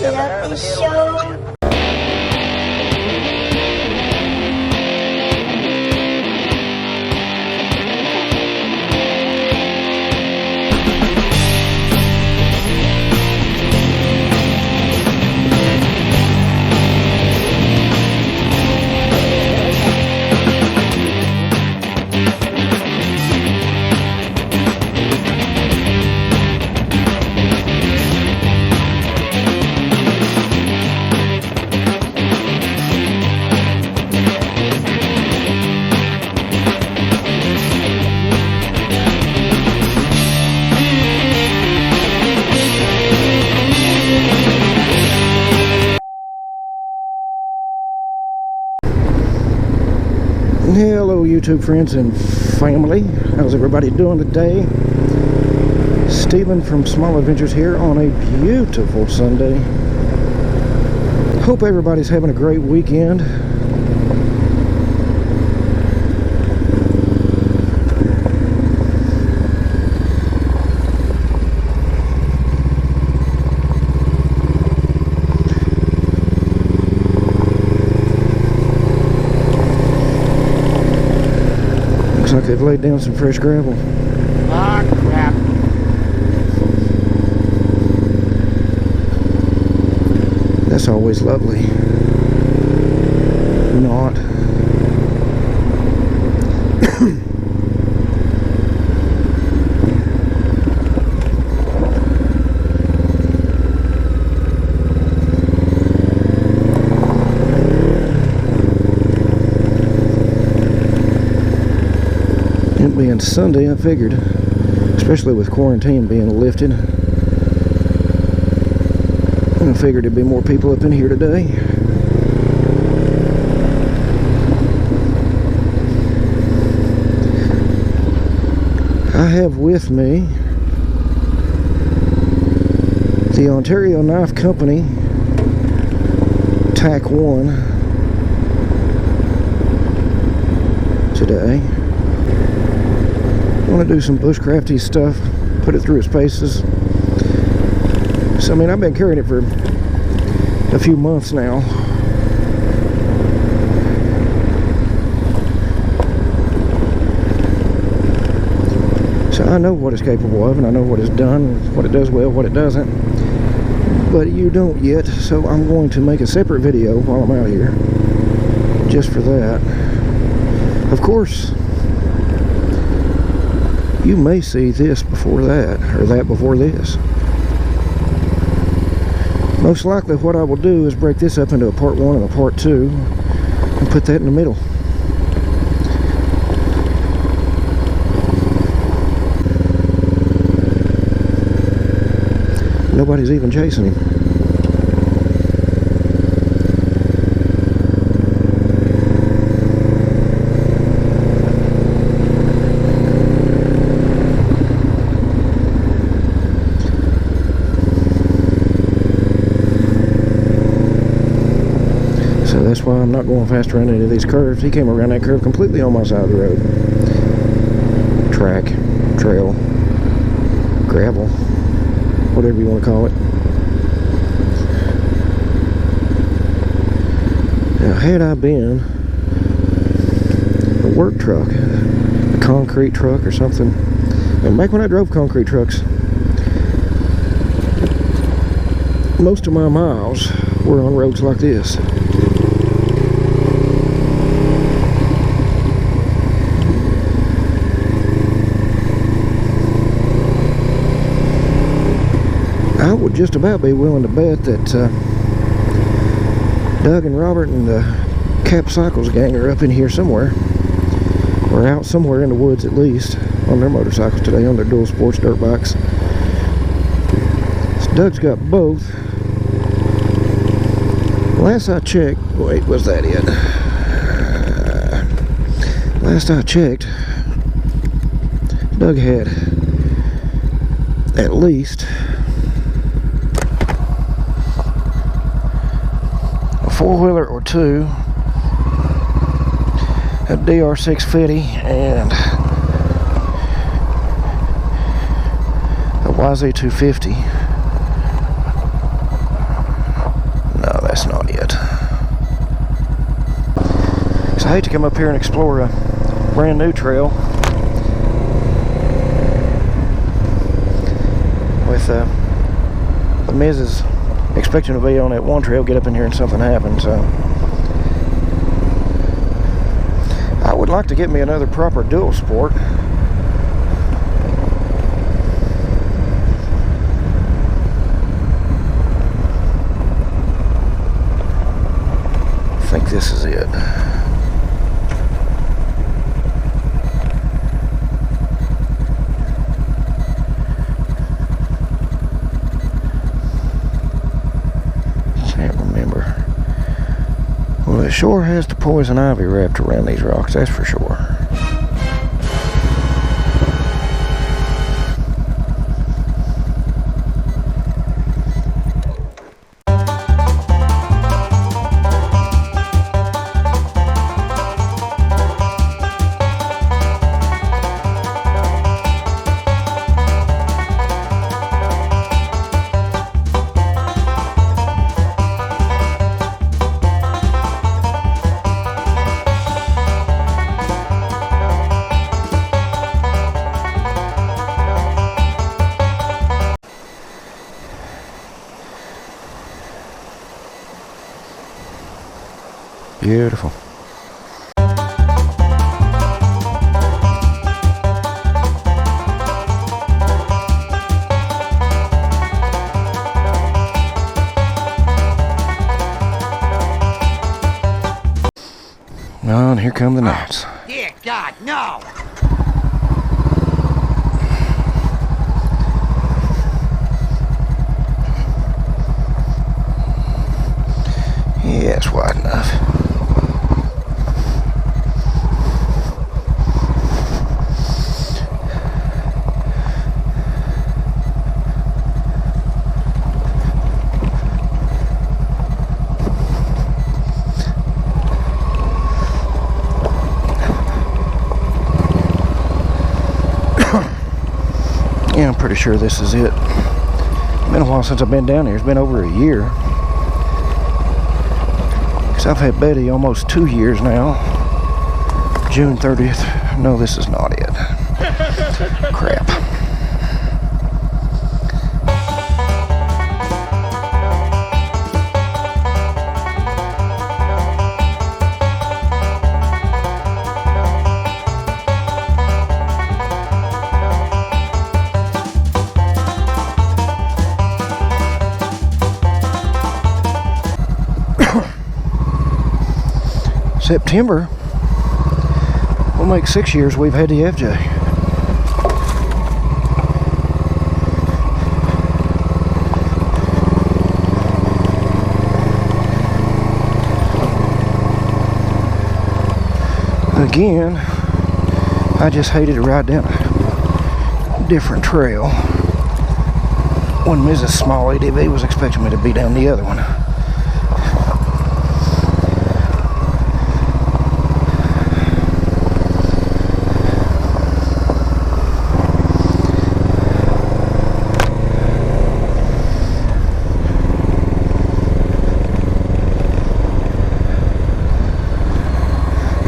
love the show. Hello YouTube friends and family, how's everybody doing today? Stephen from Small Adventures here on a beautiful Sunday. Hope everybody's having a great weekend. Looks like they've laid down some fresh gravel. Ah, crap. That's always lovely. Not. It being Sunday, I figured, especially with quarantine being lifted, I figured there'd be more people up in here today. I have with me the Ontario Knife Company TAC 1 today. I want to do some bushcrafty stuff, put it through its paces. So I mean, I've been carrying it for a few months now. So I know what it's capable of, and I know what it's done, what it does well, what it doesn't. But you don't yet, so I'm going to make a separate video while I'm out here, just for that. Of course, you may see this before that, or that before this. Most likely what I will do is break this up into a part 1 and a part 2 and put that in the middle. Nobody's even chasing him. That's why I'm not going fast around any of these curves. He came around that curve completely on my side of the road. Track, trail, gravel, whatever you want to call it. Now, had I been a work truck, a concrete truck or something, and back when I drove concrete trucks, most of my miles were on roads like this. I would just about be willing to bet that Doug and Robert and the Cap Cycles gang are up in here somewhere, or out somewhere in the woods at least, on their motorcycles today, on their dual sports dirt bikes. So Doug's got both. Last I checked, wait, was that it? Last I checked, Doug had at least a four-wheeler or two, a DR650 and a YZ250. I hate to come up here and explore a brand new trail with the missus expecting to be on that one trail, get up in here and something happens. So I would like to get me another proper dual sport. I think this is it. Can't remember. Well, it sure has the poison ivy wrapped around these rocks, that's for sure. Beautiful. Oh, and here come the gnats. Dear God, no! Yeah, it's wide enough. Yeah, I'm pretty sure this is it. Been a while since I've been down here. It's been over a year. Cause I've had Betty almost 2 years now. June 30th. No, this is not it. Crap. September will make 6 years we've had the FJ. Again, I just hated to ride down a different trail when Mrs. Small ADV was expecting me to be down the other one.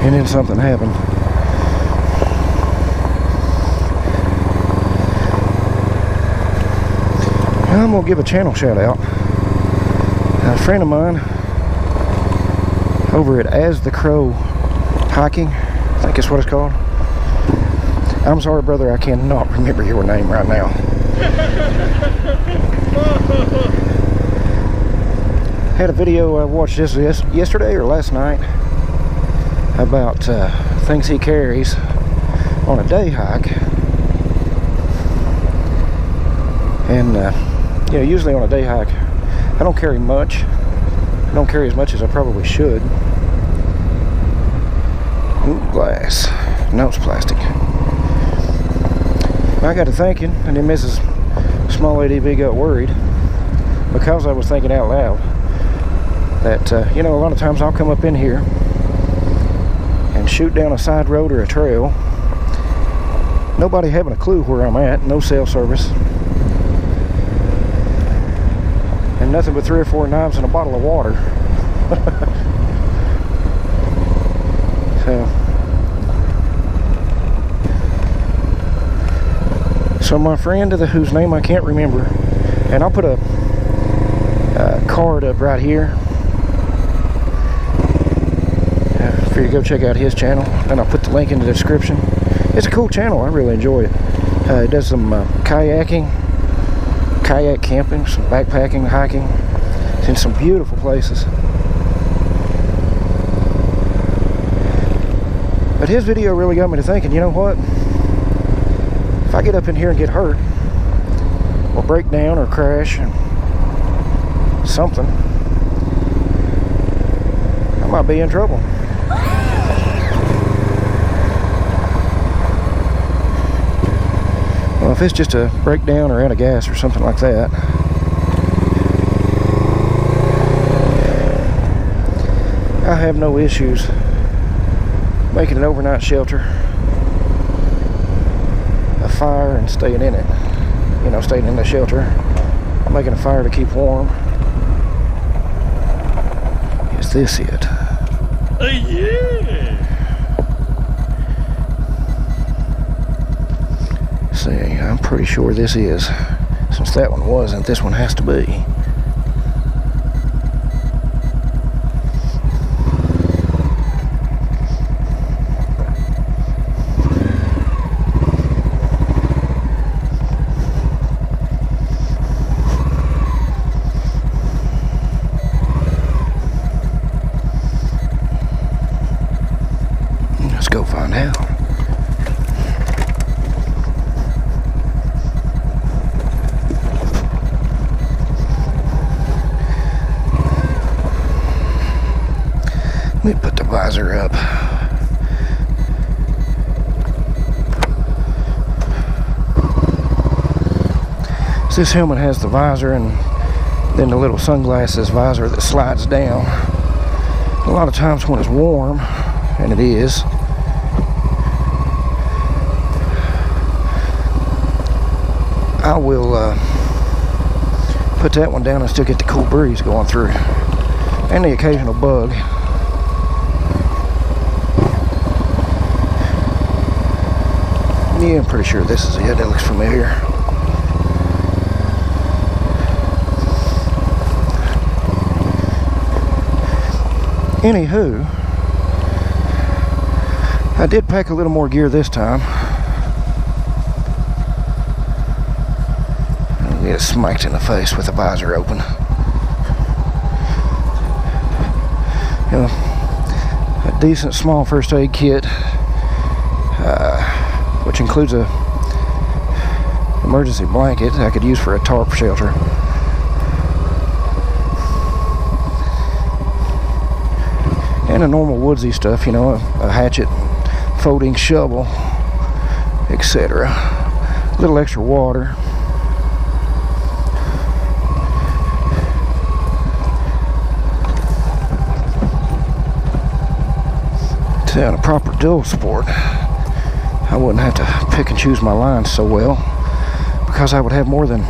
And then something happened. I'm gonna give a channel shout out. A friend of mine over at As the Crow Hiking, I think that's what it's called. I'm sorry, brother, I cannot remember your name right now. Had a video I watched this yesterday or last night about things he carries on a day hike. And you know, usually on a day hike I don't carry much. I don't carry as much as I probably should. Ooh, glass. No, it's plastic. I got to thinking, and then Mrs. Small ADV got worried because I was thinking out loud that you know, a lot of times I'll come up in here and shoot down a side road or a trail, nobody having a clue where I'm at, no cell service, and nothing but 3 or 4 knives and a bottle of water. So my friend, whose name I can't remember, and I'll put a card up right here for you to go check out his channel, and I'll put the link in the description. It's a cool channel. I really enjoy it. It does some kayaking, kayak camping, some backpacking, hiking. It's in some beautiful places. But his video really got me to thinking, you know what? If I get up in here and get hurt, or break down, or crash, and something, I might be in trouble. Well, if it's just a breakdown or out of gas or something like that, I have no issues making an overnight shelter, a fire, and staying in it. You know, staying in the shelter, making a fire to keep warm. Is this it? Yeah! See, I'm pretty sure this is. Since that one wasn't, this one has to be. Let's go find out. Let me put the visor up. So this helmet has the visor and then the little sunglasses visor that slides down. A lot of times when it's warm, and it is, I will put that one down and still get the cool breeze going through, and the occasional bug. Yeah, I'm pretty sure this is it. It looks familiar. Anywho, I did pack a little more gear this time. I'll get smacked in the face with the visor open. You know, a decent small first aid kit, which includes a emergency blanket I could use for a tarp shelter. And a normal woodsy stuff, you know, a hatchet, folding shovel, etc. A little extra water. And a proper dual sport. I wouldn't have to pick and choose my lines so well, because I would have more than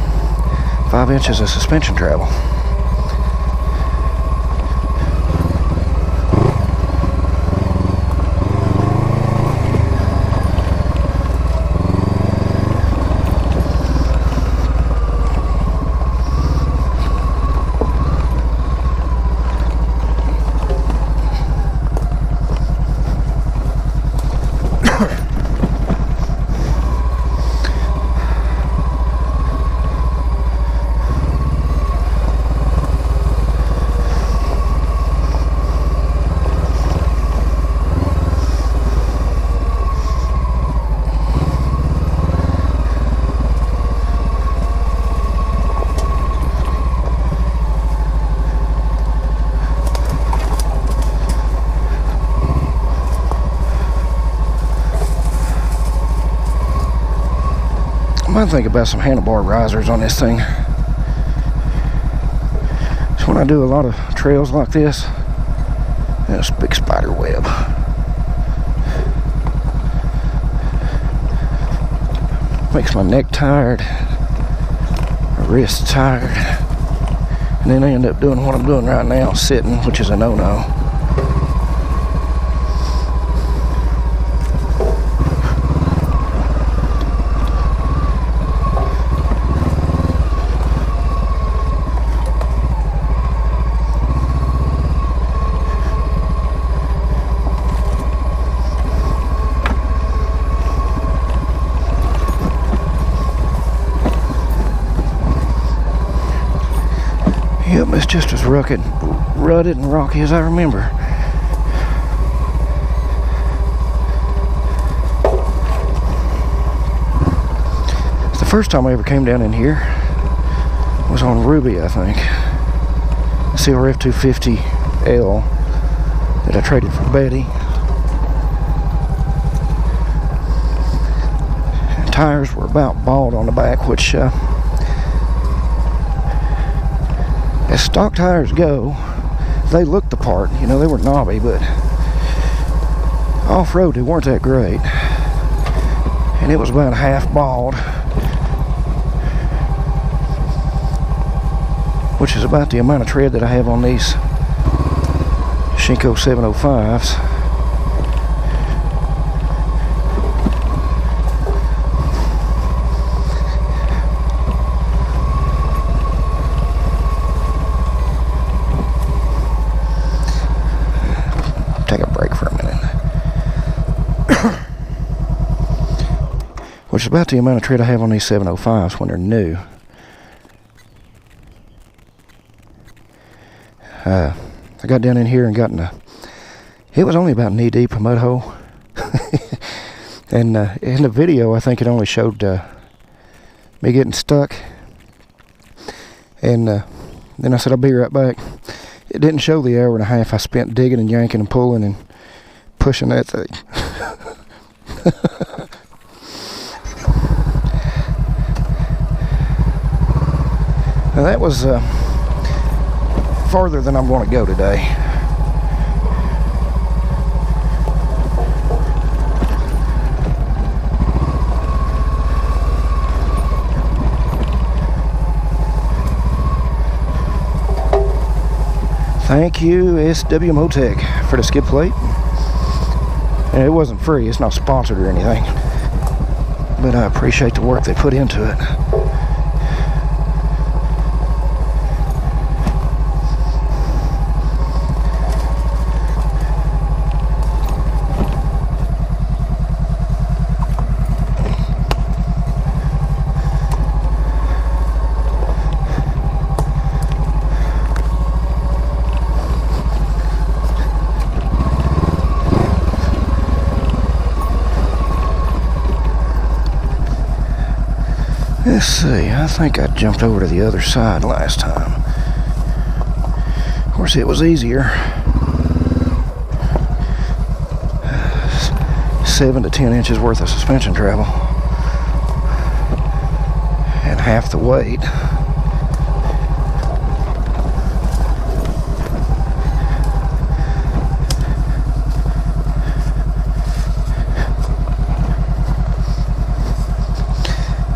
5 inches of suspension travel. I might think about some handlebar risers on this thing. So when I do a lot of trails like this, this big spider web. Makes my neck tired, my wrists tired, and then I end up doing what I'm doing right now, sitting, which is a no-no. Yep, it's just as rutted and rocky as I remember. It's the first time I ever came down in here was on Ruby, I think. CRF 250L that I traded for Betty. And tires were about bald on the back, which as stock tires go, they looked the part. You know, they were knobby, but off-road they weren't that great. And it was about half bald, which is about the amount of tread that I have on these Shinko 705s. Take a break for a minute. Which is about the amount of tread I have on these 705s when they're new. I got down in here and got in it was only about knee deep a mud hole. And in the video I think it only showed me getting stuck. And then I said I'll be right back. It didn't show the hour and a half I spent digging and yanking and pulling and pushing that thing. Now that was farther than I'm going to go today. Thank you, SW Motec, for the skid plate. And it wasn't free, it's not sponsored or anything. But I appreciate the work they put into it. Let's see, I think I jumped over to the other side last time. Of course, it was easier. 7 to 10 inches worth of suspension travel. And half the weight.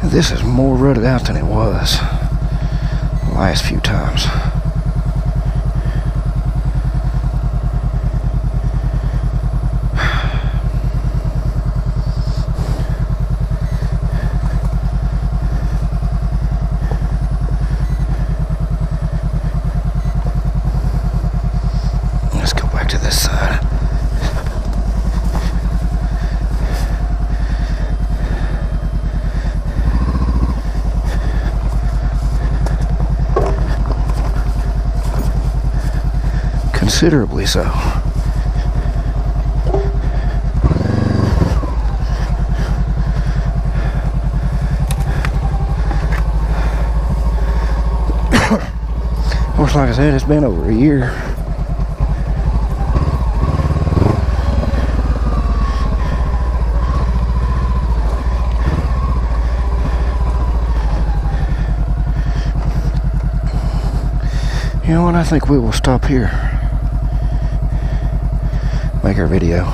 This is more rutted out than it was the last few times. Let's go back to this side. Considerably so. Of course, like I said, it's been over a year. You know what, I think we will stop here. Make our video.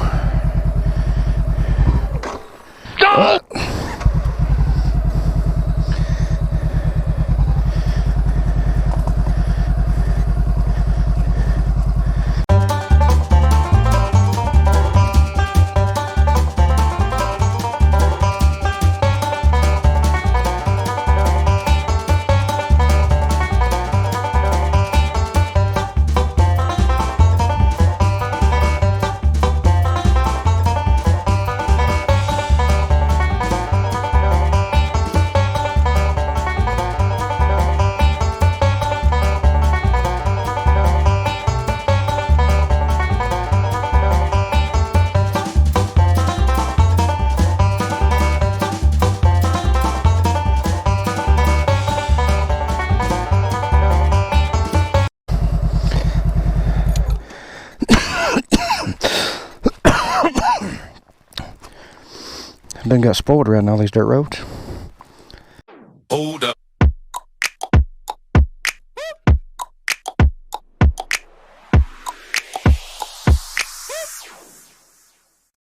Stop! done got spoiled around all these dirt roads.